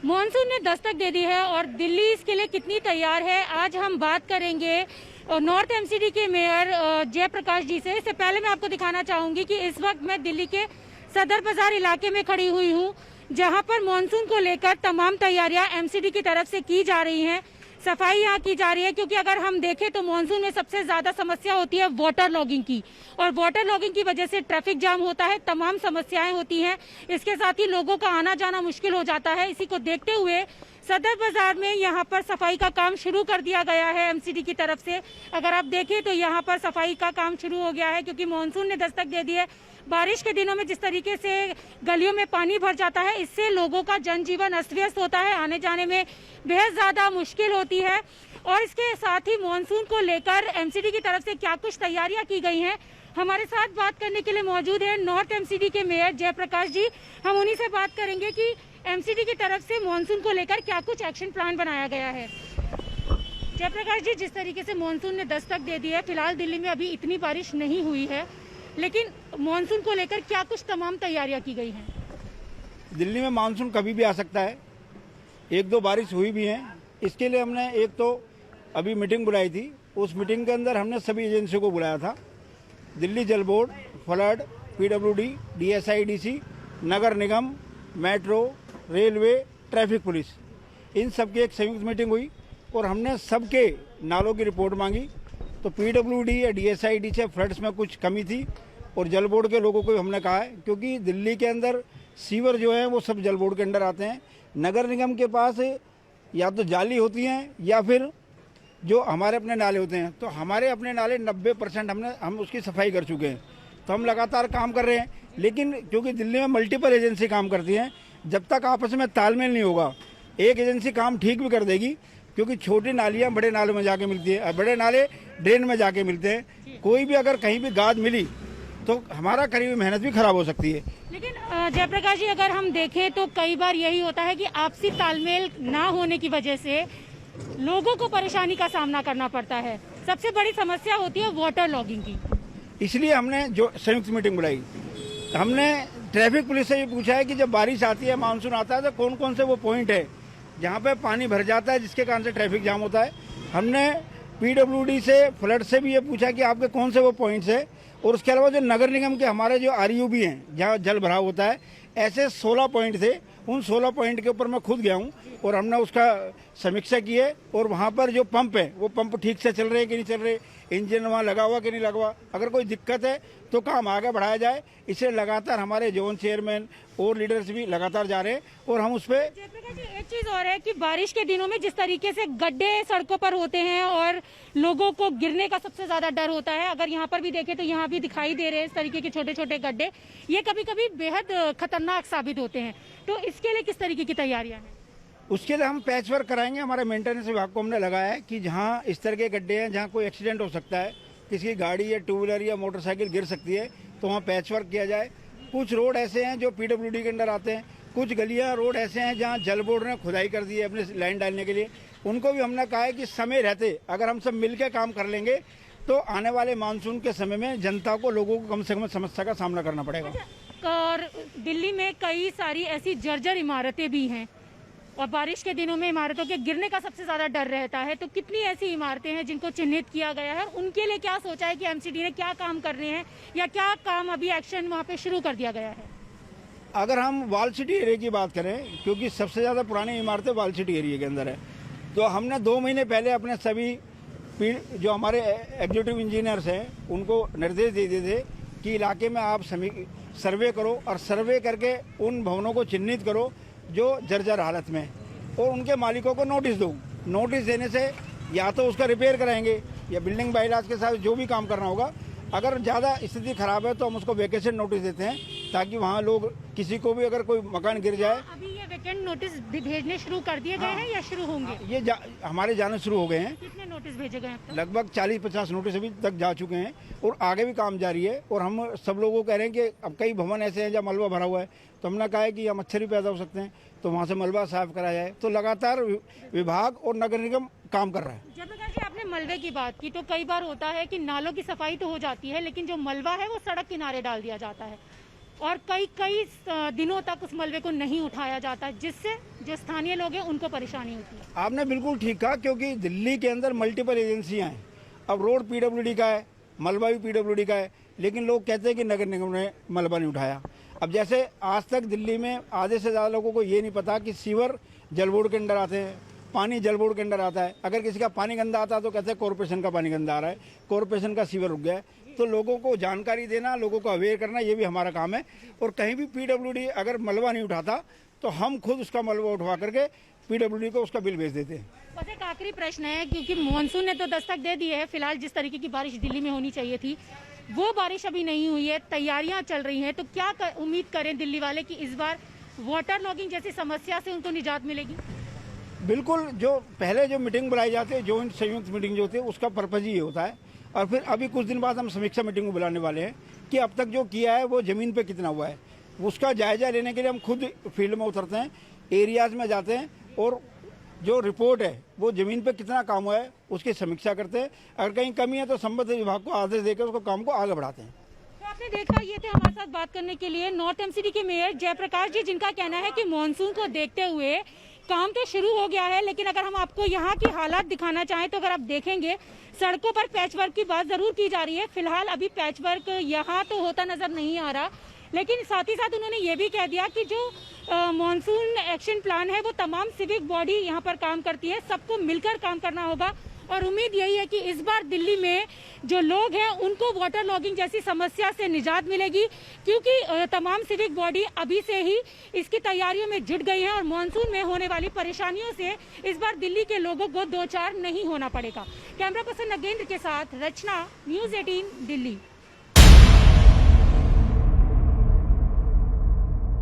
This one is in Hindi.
मॉनसून ने दस्तक दे दी है और दिल्ली इसके लिए कितनी तैयार है, आज हम बात करेंगे नॉर्थ एमसीडी के मेयर जयप्रकाश जी से। इससे पहले मैं आपको दिखाना चाहूंगी कि इस वक्त मैं दिल्ली के सदर बाजार इलाके में खड़ी हुई हूं, जहां पर मॉनसून को लेकर तमाम तैयारियां एमसीडी की तरफ से की जा रही हैं। सफाई यहाँ की जा रही है, क्योंकि अगर हम देखें तो मॉनसून में सबसे ज्यादा समस्या होती है वाटर लॉगिंग की, और वाटर लॉगिंग की वजह से ट्रैफिक जाम होता है, तमाम समस्याएं होती हैं। इसके साथ ही लोगों का आना जाना मुश्किल हो जाता है। इसी को देखते हुए सदर बाजार में यहाँ पर सफाई का काम शुरू कर दिया गया है एमसीडी की तरफ से। अगर आप देखें तो यहाँ पर सफाई का काम शुरू हो गया है, क्योंकि मॉनसून ने दस्तक दे दी है। बारिश के दिनों में जिस तरीके से गलियों में पानी भर जाता है, इससे लोगों का जनजीवन अस्त व्यस्त होता है, आने जाने में बेहद ज्यादा मुश्किल होती है। और इसके साथ ही मॉनसून को लेकर एमसीडी की तरफ से क्या कुछ तैयारियां की गई हैं, हमारे साथ बात करने के लिए मौजूद है नॉर्थ एमसीडी के मेयर जयप्रकाश जी। हम उन्हीं से बात करेंगे कि एमसीडी की तरफ से मॉनसून को लेकर क्या कुछ एक्शन प्लान बनाया गया है। जयप्रकाश जी, जिस तरीके से मॉनसून ने दस्तक दे दी है, फिलहाल दिल्ली में अभी इतनी बारिश नहीं हुई है, लेकिन मॉनसून को लेकर क्या कुछ तमाम तैयारियां की गई हैं? दिल्ली में मानसून कभी भी आ सकता है, एक दो बारिश हुई भी है। इसके लिए हमने एक तो अभी मीटिंग बुलाई थी, उस मीटिंग के अंदर हमने सभी एजेंसियों को बुलाया था। दिल्ली जल बोर्ड, फ्लड, पीडब्ल्यूडी, डीएसआईडीसी, नगर निगम, मेट्रो, रेलवे, ट्रैफिक पुलिस, इन सब की एक संयुक्त मीटिंग हुई और हमने सबके नालों की रिपोर्ट मांगी। तो पीडब्ल्यूडी या डीएसआईडी से फ्लड्स में कुछ कमी थी और जल बोर्ड के लोगों को हमने कहा है, क्योंकि दिल्ली के अंदर सीवर जो है वो सब जल बोर्ड के अंडर आते हैं। नगर निगम के पास या तो जाली होती हैं या फिर जो हमारे अपने नाले होते हैं। तो हमारे अपने नाले 90% हम उसकी सफाई कर चुके हैं। तो हम लगातार काम कर रहे हैं, लेकिन क्योंकि दिल्ली में मल्टीपल एजेंसी काम करती हैं, जब तक आपस में तालमेल नहीं होगा, एक एजेंसी काम ठीक भी कर देगी, क्योंकि छोटी नालियाँ बड़े नालों में जाके मिलती है, बड़े नाले ड्रेन में जाके मिलते हैं। कोई भी अगर कहीं भी गाद मिली तो हमारा करीबी मेहनत भी खराब हो सकती है। लेकिन जयप्रकाश जी, अगर हम देखें तो कई बार यही होता है कि आपसी तालमेल ना होने की वजह से लोगों को परेशानी का सामना करना पड़ता है। सबसे बड़ी समस्या होती है वाटर लॉगिंग की। इसलिए हमने जो संयुक्त मीटिंग बुलाई, हमने ट्रैफिक पुलिस से ये पूछा है कि जब बारिश आती है, मानसून आता है, तो कौन कौन से वो पॉइंट है जहाँ पे पानी भर जाता है, जिसके कारण से ट्रैफिक जाम होता है। हमने पीडब्ल्यूडी से, फ्लड से भी ये पूछा कि आपके कौन से वो पॉइंट्स है। और उसके अलावा जो नगर निगम के हमारे जो आरयूबी हैं, जहाँ जल भराव होता है, ऐसे 16 पॉइंट थे। उन 16 पॉइंट के ऊपर मैं खुद गया हूँ और हमने उसका समीक्षा की है। और वहाँ पर जो पंप है, वो पंप ठीक से चल रहे हैं कि नहीं चल रहे, इंजन वहाँ लगा हुआ कि नहीं लगा हुआ, अगर कोई दिक्कत है तो काम आगे बढ़ाया जाए। इसलिए लगातार हमारे जोन चेयरमैन और लीडर्स भी लगातार जा रहे हैं और हम उस पर। एक चीज और है कि बारिश के दिनों में जिस तरीके से गड्ढे सड़कों पर होते हैं और लोगों को गिरने का सबसे ज्यादा डर होता है। अगर यहाँ पर भी देखें तो यहाँ भी दिखाई दे रहे हैं इस तरीके के छोटे छोटे गड्ढे, ये कभी कभी बेहद खतरनाक साबित होते हैं। तो इसके लिए किस तरीके की तैयारियां हैं? उसके लिए हम पैच वर्क कराएंगे। हमारे मेंटेनेंस विभाग को हमने लगाया है कि जहाँ इस तरह के गड्ढे हैं, जहाँ कोई एक्सीडेंट हो सकता है, किसी की गाड़ी या टू व्हीलर या मोटरसाइकिल गिर सकती है, तो वहाँ पैच वर्क किया जाए। कुछ रोड ऐसे हैं जो पीडब्ल्यूडी के अंदर आते हैं, कुछ गलियाँ रोड ऐसे हैं जहाँ जल बोर्ड ने खुदाई कर दी है अपने लाइन डालने के लिए। उनको भी हमने कहा है कि समय रहते अगर हम सब मिलकर काम कर लेंगे तो आने वाले मानसून के समय में जनता को, लोगों को कम से कम समस्या का सामना करना पड़ेगा। और दिल्ली में कई सारी ऐसी जर्जर इमारतें भी हैं और बारिश के दिनों में इमारतों के गिरने का सबसे ज्यादा डर रहता है। तो कितनी ऐसी इमारतें हैं जिनको चिन्हित किया गया है, उनके लिए क्या सोचा है कि एमसीडी ने क्या काम करने हैं या क्या काम अभी एक्शन वहाँ पे शुरू कर दिया गया है? अगर हम वाल सिटी एरिया की बात करें, क्योंकि सबसे ज़्यादा पुरानी इमारतें वाल सिटी एरिया के अंदर है, तो हमने 2 महीने पहले अपने सभी जो हमारे एग्जीक्यूटिव इंजीनियर्स हैं उनको निर्देश दे दिए थे कि इलाके में आप सर्वे करो और सर्वे करके उन भवनों को चिन्हित करो जो जर्जर हालत में, और उनके मालिकों को नोटिस दो। नोटिस देने से या तो उसका रिपेयर कराएंगे या बिल्डिंग बाइलाज के साथ जो भी काम करना होगा। अगर ज़्यादा स्थिति खराब है तो हम उसको वेकेशन नोटिस देते हैं, ताकि वहाँ लोग, किसी को भी अगर कोई मकान गिर जाए। अभी ये वेकेंट नोटिस भेजने शुरू कर दिए गए हैं या शुरू होंगे? ये हमारे जाने शुरू हो गए हैं। कितने नोटिस भेजे गए हैं? लगभग 40-50 नोटिस अभी तक जा चुके हैं और आगे भी काम जारी है। और हम सब लोगों को कह रहे हैं कि अब कई भवन ऐसे हैं जहाँ मलबा भरा हुआ है, तो हमने कहा है कि यहाँ मच्छर भी पैदा हो सकते हैं, तो वहाँ से मलबा साफ कराया जाए। तो लगातार विभाग और नगर निगम काम कर रहा है। जयप्रकाश जी, आपने मलबे की बात की, तो कई बार होता है कि नालों की सफाई तो हो जाती है, लेकिन जो मलबा है वो सड़क किनारे डाल दिया जाता है। और कई कई दिनों तक उस मलबे को नहीं उठाया जाता, जिससे जो स्थानीय लोग हैं उनको परेशानी होती है। आपने बिल्कुल ठीक कहा, क्योंकि दिल्ली के अंदर मल्टीपल एजेंसियां हैं। अब रोड पीडब्ल्यूडी का है, मलबा भी पीडब्ल्यूडी का है, लेकिन लोग कहते हैं कि नगर निगम ने मलबा नहीं उठाया। अब जैसे आज तक दिल्ली में आधे से ज़्यादा लोगों को ये नहीं पता कि सीवर जल बोर्ड के अंदर आते हैं, पानी जल बोर्ड के अंदर आता है। अगर किसी का पानी गंदा आता है तो कहते हैं कॉरपोरेशन का पानी गंदा आ रहा है, कॉरपोरेशन का सीवर रुक गया है। तो लोगों को जानकारी देना, लोगों को अवेयर करना, ये भी हमारा काम है। और कहीं भी पीडब्ल्यूडी अगर मलबा नहीं उठाता तो हम खुद उसका मलबा उठवा करके पीडब्ल्यूडी को उसका बिल भेज देते हैं। बस एक आखिरी प्रश्न है, क्योंकि मानसून ने तो दस्तक दे दी है, फिलहाल जिस तरीके की बारिश दिल्ली में होनी चाहिए थी वो बारिश अभी नहीं हुई है, तैयारियां चल रही हैं, तो क्या उम्मीद करें दिल्ली वाले कि इस बार वाटर लॉगिंग जैसी समस्या से उनको निजात मिलेगी? बिल्कुल, जो पहले जो मीटिंग बुलाई जाती है, जो संयुक्त मीटिंग जो होती है, उसका पर्पज ही ये होता है। और फिर अभी कुछ दिन बाद हम समीक्षा मीटिंग को बुलाने वाले हैं कि अब तक जो किया है वो ज़मीन पे कितना हुआ है, उसका जायजा लेने के लिए हम खुद फील्ड में उतरते हैं, एरियाज़ में जाते हैं और जो रिपोर्ट है वो ज़मीन पे कितना काम हुआ है उसकी समीक्षा करते हैं। अगर कहीं कमी है तो संबंधित विभाग को आदेश देकर उसको काम को आगे बढ़ाते हैं। तो आपने देखा, ये थे हमारे साथ बात करने के लिए नॉर्थ एमसीडी के मेयर जयप्रकाश जी, जिनका कहना है कि मानसून को देखते हुए काम तो शुरू हो गया है, लेकिन अगर हम आपको यहाँ की हालात दिखाना चाहें तो अगर आप देखेंगे सड़कों पर पैच वर्क की बात जरूर की जा रही है। फिलहाल अभी पैच वर्क यहाँ तो होता नजर नहीं आ रहा, लेकिन साथ ही साथ उन्होंने ये भी कह दिया कि जो मॉनसून एक्शन प्लान है वो तमाम सिविक बॉडी यहाँ पर काम करती है, सबको मिलकर काम करना होगा। और उम्मीद यही है कि इस बार दिल्ली में जो लोग हैं उनको वाटर लॉगिंग जैसी समस्या से निजात मिलेगी, क्योंकि तमाम सिविक बॉडी अभी से ही इसकी तैयारियों में जुट गई है और मानसून में होने वाली परेशानियों से इस बार दिल्ली के लोगों को दो चार नहीं होना पड़ेगा। कैमरा पर्सन नगेंद्र के साथ रचना, न्यूज़ 18 दिल्ली।